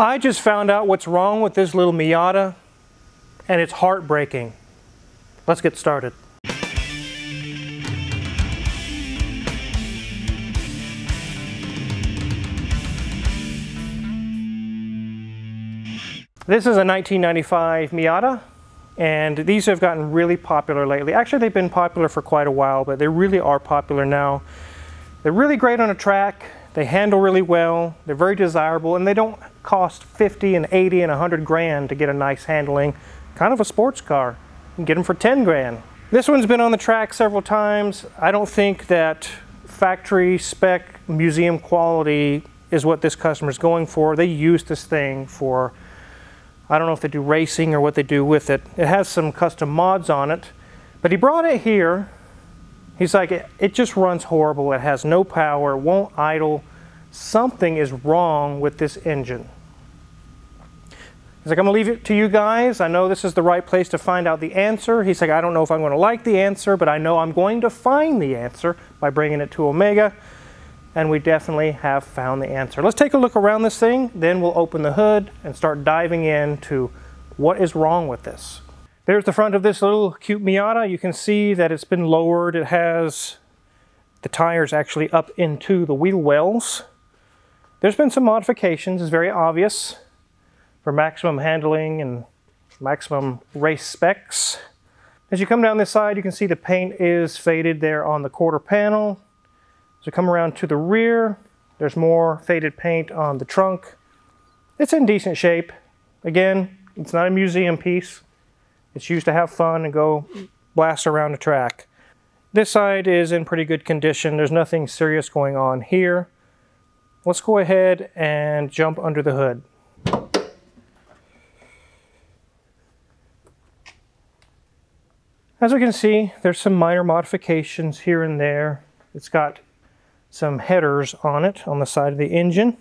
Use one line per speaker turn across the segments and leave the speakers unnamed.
I just found out what's wrong with this little Miata, and it's heartbreaking. Let's get started. This is a 1995 Miata, and these have gotten really popular lately. Actually, they've been popular for quite a while, but they really are popular now. They're really great on a track. They handle really well. They're very desirable, and they don't cost 50 and 80 and 100 grand to get a nice handling, kind of a sports car. You can get them for 10 grand. This one's been on the track several times. I don't think that factory spec museum quality is what this customer is going for. They use this thing for, I don't know if they do racing or what they do with it. It has some custom mods on it, but he brought it here. He's like, it just runs horrible. It has no power, it won't idle. Something is wrong with this engine. He's like, I'm gonna leave it to you guys. I know this is the right place to find out the answer. He's like, I don't know if I'm gonna like the answer, but I know I'm going to find the answer by bringing it to Omega. And we definitely have found the answer. Let's take a look around this thing, then we'll open the hood and start diving into what is wrong with this. There's the front of this little cute Miata. You can see that it's been lowered. It has the tires actually up into the wheel wells. There's been some modifications, it's very obvious, for maximum handling and maximum race specs. As you come down this side, you can see the paint is faded there on the quarter panel. As you come around to the rear, there's more faded paint on the trunk. It's in decent shape. Again, it's not a museum piece. It's used to have fun and go blast around the track. This side is in pretty good condition. There's nothing serious going on here. Let's go ahead and jump under the hood. As we can see, there's some minor modifications here and there. It's got some headers on it on the side of the engine.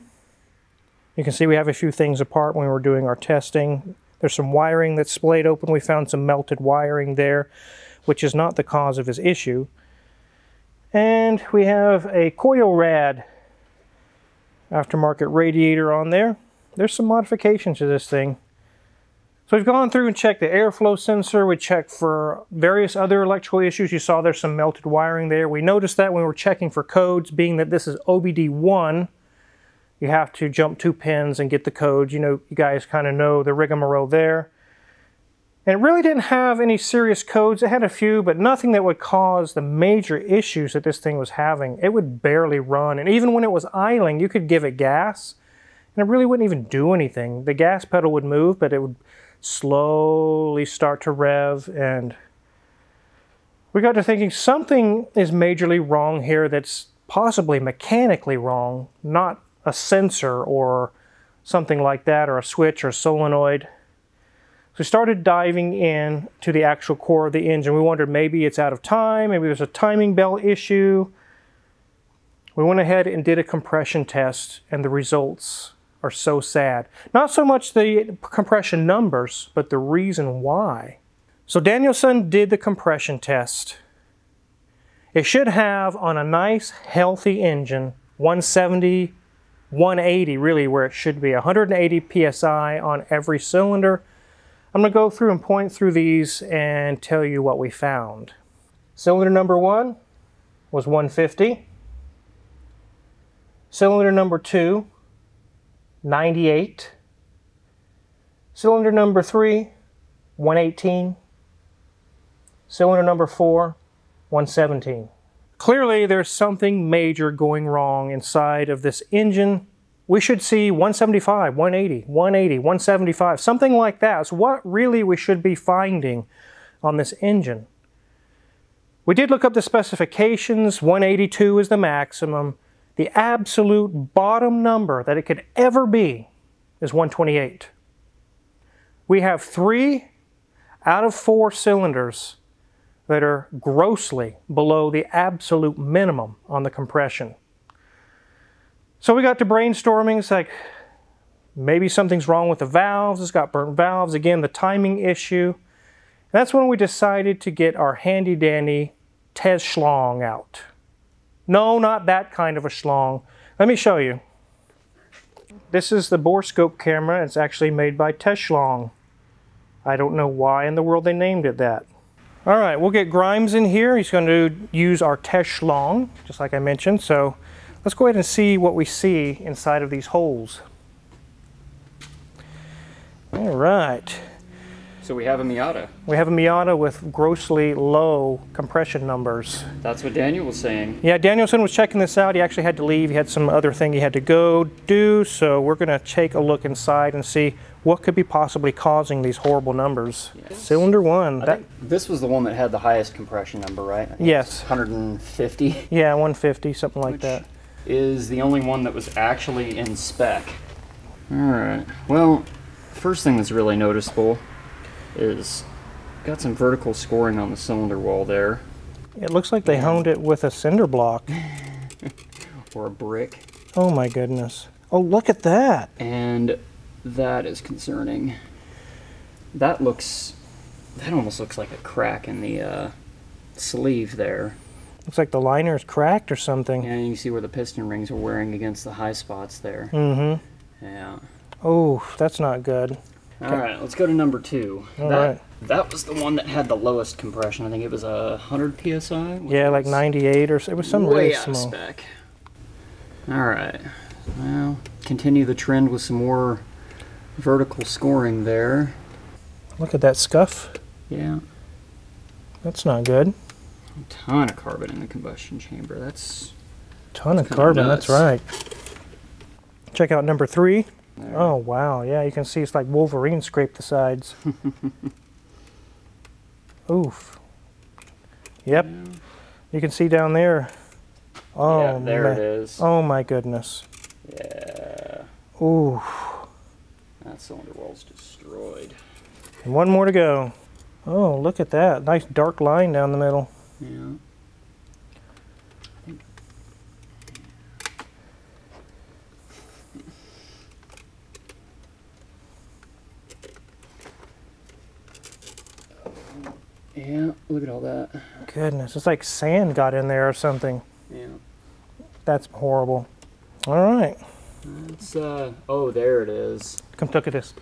You can see we have a few things apart when we were doing our testing. There's some wiring that's splayed open. We found some melted wiring there, which is not the cause of his issue. And we have a coil rad aftermarket radiator on there. There's some modifications to this thing. So we've gone through and checked the airflow sensor. We checked for various other electrical issues. You saw there's some melted wiring there. We noticed that when we were checking for codes, being that this is OBD1, you have to jump 2 pins and get the codes. You know, you guys kind of know the rigmarole there. And it really didn't have any serious codes. It had a few, but nothing that would cause the major issues that this thing was having. It would barely run. And even when it was idling, you could give it gas, and it really wouldn't even do anything. The gas pedal would move, but it would slowly start to rev. And we got to thinking something is majorly wrong here that's possibly mechanically wrong, not a sensor or something like that, or a switch or solenoid. So we started diving in to the actual core of the engine. We wondered maybe it's out of time, maybe there's a timing belt issue. We went ahead and did a compression test, and the results are so sad. Not so much the compression numbers, but the reason why. So Danielson did the compression test. It should have, on a nice healthy engine, 170, 180 really where it should be, 180 psi on every cylinder. I'm going to go through and point through these and tell you what we found. Cylinder number 1 was 150. Cylinder number 2, 98. Cylinder number 3, 118. Cylinder number 4, 117. Clearly there's something major going wrong inside of this engine. We should see 175, 180, 180, 175, something like that. So what really we should be finding on this engine. We did look up the specifications. 182 is the maximum. The absolute bottom number that it could ever be is 128. We have 3 out of 4 cylinders that are grossly below the absolute minimum on the compression. So we got to brainstorming. It's like, maybe something's wrong with the valves. It's got burnt valves. Again, the timing issue. And that's when we decided to get our handy dandy Tez schlong out. No, not that kind of a schlong. Let me show you. This is the borescope camera. It's actually made by Techlong. I don't know why in the world they named it that. All right, we'll get Grimes in here. He's going to use our Techlong, just like I mentioned. So let's go ahead and see what we see inside of these holes. All right.
So we have a Miata.
We have a Miata with grossly low compression numbers.
That's what Daniel was saying.
Yeah, Danielson was checking this out. He actually had to leave. He had some other thing he had to go do. So we're going to take a look inside and see what could be possibly causing these horrible numbers. Yes. Cylinder 1.
I think this was the one that had the highest compression number, right?
Yes.
150?
Yeah, 150, something like that.
Is the only one that was actually in spec. All right. Well, first thing that's really noticeable is got some vertical scoring on the cylinder wall there.
It looks like they honed it with a cinder block.
Or a brick.
Oh my goodness. Oh, look at that.
And that is concerning. That almost looks like a crack in the sleeve there.
Looks like the liner is cracked or something.
And you see where the piston rings are wearing against the high spots there.
Mm-hmm.
Yeah.
Oh, that's not good.
All right, let's go to number 2.
Right.
That was the one that had the lowest compression. I think it was 100 psi.
Yeah, like 98 or so. It was some really small.
Way out of spec. All right. Well, continue the trend with some more vertical scoring there.
Look at that scuff.
Yeah.
That's not good.
A ton of carbon in the combustion chamber. That's
ton of carbon. That's right. Check out number 3. There. Oh wow, yeah, you can see it's like Wolverine scraped the sides. Oof. Yep. Yeah. You can see down there. Oh,
yeah, there it is.
Oh my goodness.
Yeah.
Ooh.
That cylinder wall's destroyed.
And one more to go. Oh, look at that. Nice dark line down the middle.
Yeah. Yeah, look at all that.
Goodness, it's like sand got in there or something.
Yeah.
That's horrible. All right.
It's, oh, there it is.
Come look at this.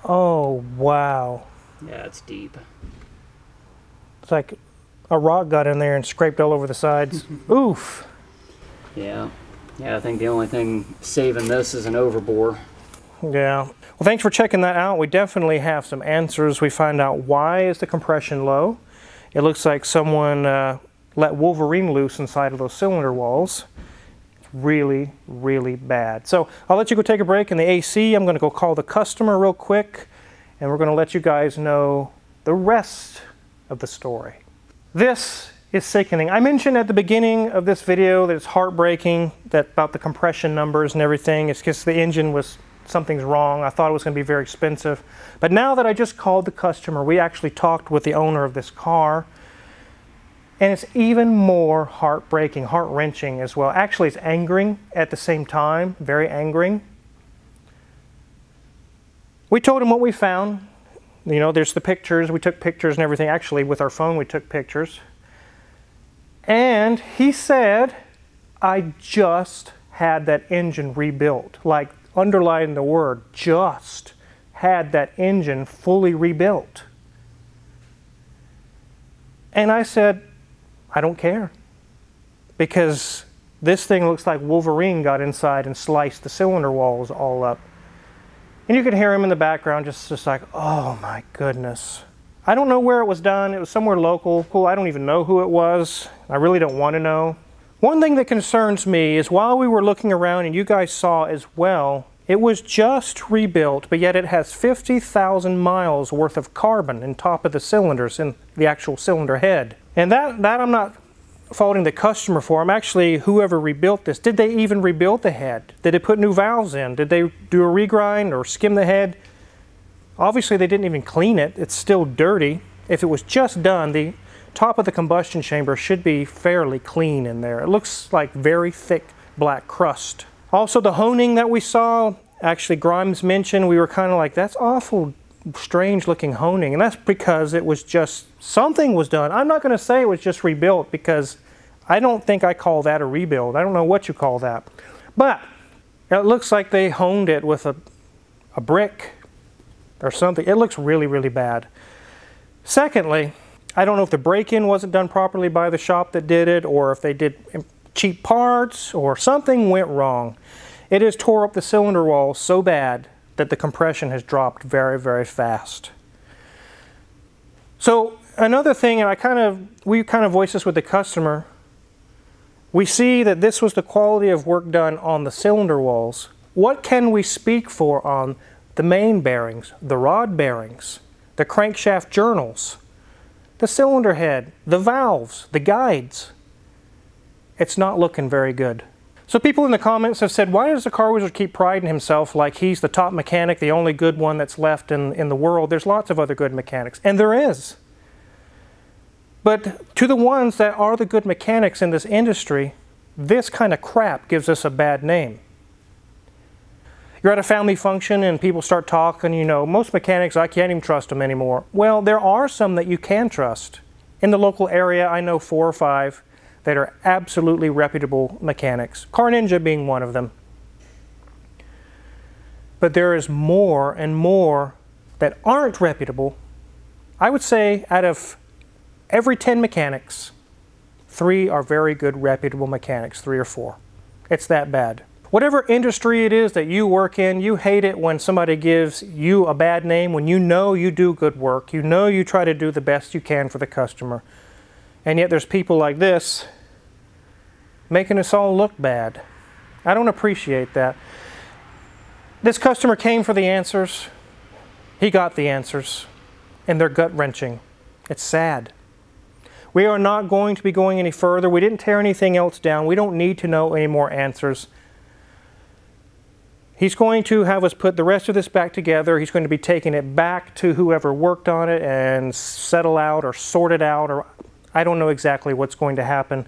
Oh, wow.
Yeah, it's deep.
It's like a rock got in there and scraped all over the sides. Oof.
Yeah. Yeah, I think the only thing saving this is an overbore.
Yeah. Well, thanks for checking that out. We definitely have some answers. We find out why is the compression low. It looks like someone let Wolverine loose inside of those cylinder walls. It's really, really bad. So I'll let you go take a break in the AC. I'm going to go call the customer real quick, and we're going to let you guys know the rest of the story. This is sickening. I mentioned at the beginning of this video that it's heartbreaking that about the compression numbers and everything. It's because the engine was something's wrong. I thought it was going to be very expensive. But now that I just called the customer, we actually talked with the owner of this car, and it's even more heartbreaking, heart-wrenching as well. Actually, it's angering at the same time, very angering. We told him what we found. You know, there's the pictures. We took pictures and everything. Actually, with our phone, we took pictures. And he said, I just had that engine rebuilt. Like, underline the word, just had that engine fully rebuilt. And I said, I don't care. Because this thing looks like Wolverine got inside and sliced the cylinder walls all up. And you could hear him in the background just like, oh my goodness. I don't know where it was done. It was somewhere local. I don't even know who it was. I really don't want to know. One thing that concerns me is while we were looking around, and you guys saw as well, it was just rebuilt, but yet it has 50,000 miles worth of carbon in top of the cylinders in the actual cylinder head. And that I'm not faulting the customer for. I'm actually whoever rebuilt this. Did they even rebuild the head? Did they put new valves in? Did they do a regrind or skim the head? Obviously they didn't even clean it. It's still dirty. If it was just done, the top of the combustion chamber should be fairly clean in there. It looks like very thick black crust. Also the honing that we saw, actually Grimes mentioned, we were kind of like, that's awful strange looking honing. And that's because it was just, something was done. I'm not going to say it was just rebuilt because I don't think I call that a rebuild. I don't know what you call that. But It looks like they honed it with a brick or something. It looks really, really bad. Secondly, I don't know if the break-in wasn't done properly by the shop that did it, or if they did cheap parts, or something went wrong. It has tore up the cylinder wall so bad that the compression has dropped very, very fast. So another thing, and we kind of voiced this with the customer, we see that this was the quality of work done on the cylinder walls. What can we speak for on the main bearings, the rod bearings, the crankshaft journals, the cylinder head, the valves, the guides? It's not looking very good. So people in the comments have said, why does the car wizard keep priding himself like he's the top mechanic, the only good one that's left in the world? There's lots of other good mechanics, and there is. But to the ones that are the good mechanics in this industry, this kind of crap gives us a bad name. You're at a family function and people start talking, you know, most mechanics, I can't even trust them anymore. Well, there are some that you can trust. In the local area, I know 4 or 5 that are absolutely reputable mechanics. Car Ninja being one of them. But there is more and more that aren't reputable. I would say out of every 10 mechanics, 3 are very good reputable mechanics, 3 or 4. It's that bad. Whatever industry it is that you work in, you hate it when somebody gives you a bad name, when you know you do good work, you know you try to do the best you can for the customer. And yet there's people like this making us all look bad. I don't appreciate that. This customer came for the answers. He got the answers, and they're gut-wrenching. It's sad. We are not going to be going any further. We didn't tear anything else down. We don't need to know any more answers. He's going to have us put the rest of this back together. He's going to be taking it back to whoever worked on it and settle out or sort it out, or I don't know exactly what's going to happen.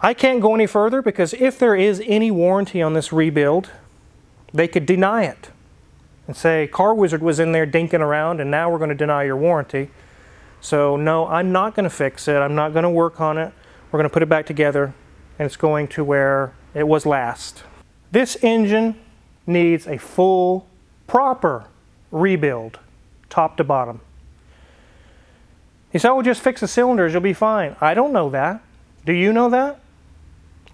I can't go any further because if there is any warranty on this rebuild, they could deny it and say, Car Wizard was in there dinking around and now we're going to deny your warranty. So no, I'm not going to fix it. I'm not going to work on it. We're going to put it back together and it's going to where it was last. This engine needs a full, proper rebuild, top to bottom. You say, oh, just fix the cylinders, you'll be fine. I don't know that. Do you know that?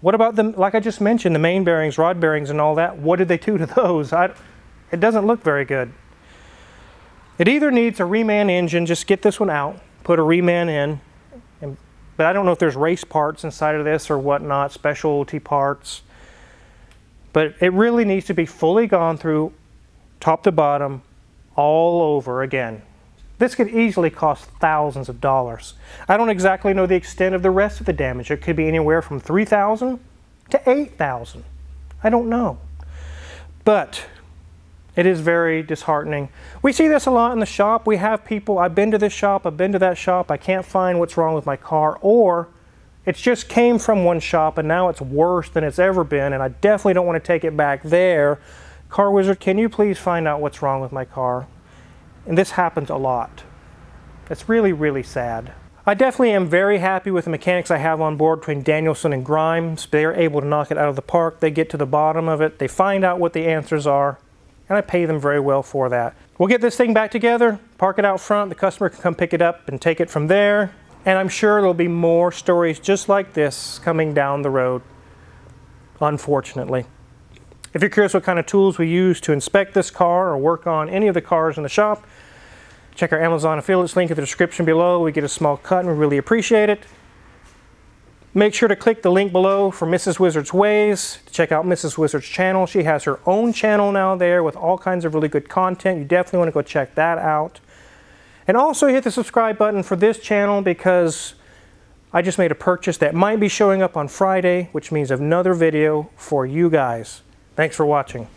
What about the, like I just mentioned, the main bearings, rod bearings and all that? What did they do to those? It doesn't look very good. It either needs a reman engine, just get this one out, put a reman in, but I don't know if there's race parts inside of this or whatnot, specialty parts. But it really needs to be fully gone through, top to bottom, all over again. This could easily cost thousands of dollars. I don't exactly know the extent of the rest of the damage. It could be anywhere from $3,000 to $8,000. I don't know. But it is very disheartening. We see this a lot in the shop. We have people, I've been to this shop, I've been to that shop, I can't find what's wrong with my car, or it just came from one shop and now it's worse than it's ever been and I definitely don't want to take it back there. Car Wizard, can you please find out what's wrong with my car? And this happens a lot. It's really, really sad. I definitely am very happy with the mechanics I have on board between Danielson and Grimes. They're able to knock it out of the park. They get to the bottom of it. They find out what the answers are. And I pay them very well for that. We'll get this thing back together, park it out front. The customer can come pick it up and take it from there. And I'm sure there'll be more stories just like this coming down the road, unfortunately. If you're curious what kind of tools we use to inspect this car or work on any of the cars in the shop, check our Amazon affiliates link in the description below. We get a small cut and we really appreciate it. Make sure to click the link below for Mrs. Wizard's Ways to check out Mrs. Wizard's channel. She has her own channel now there with all kinds of really good content. You definitely want to go check that out. And also hit the subscribe button for this channel because I just made a purchase that might be showing up on Friday, which means another video for you guys. Thanks for watching.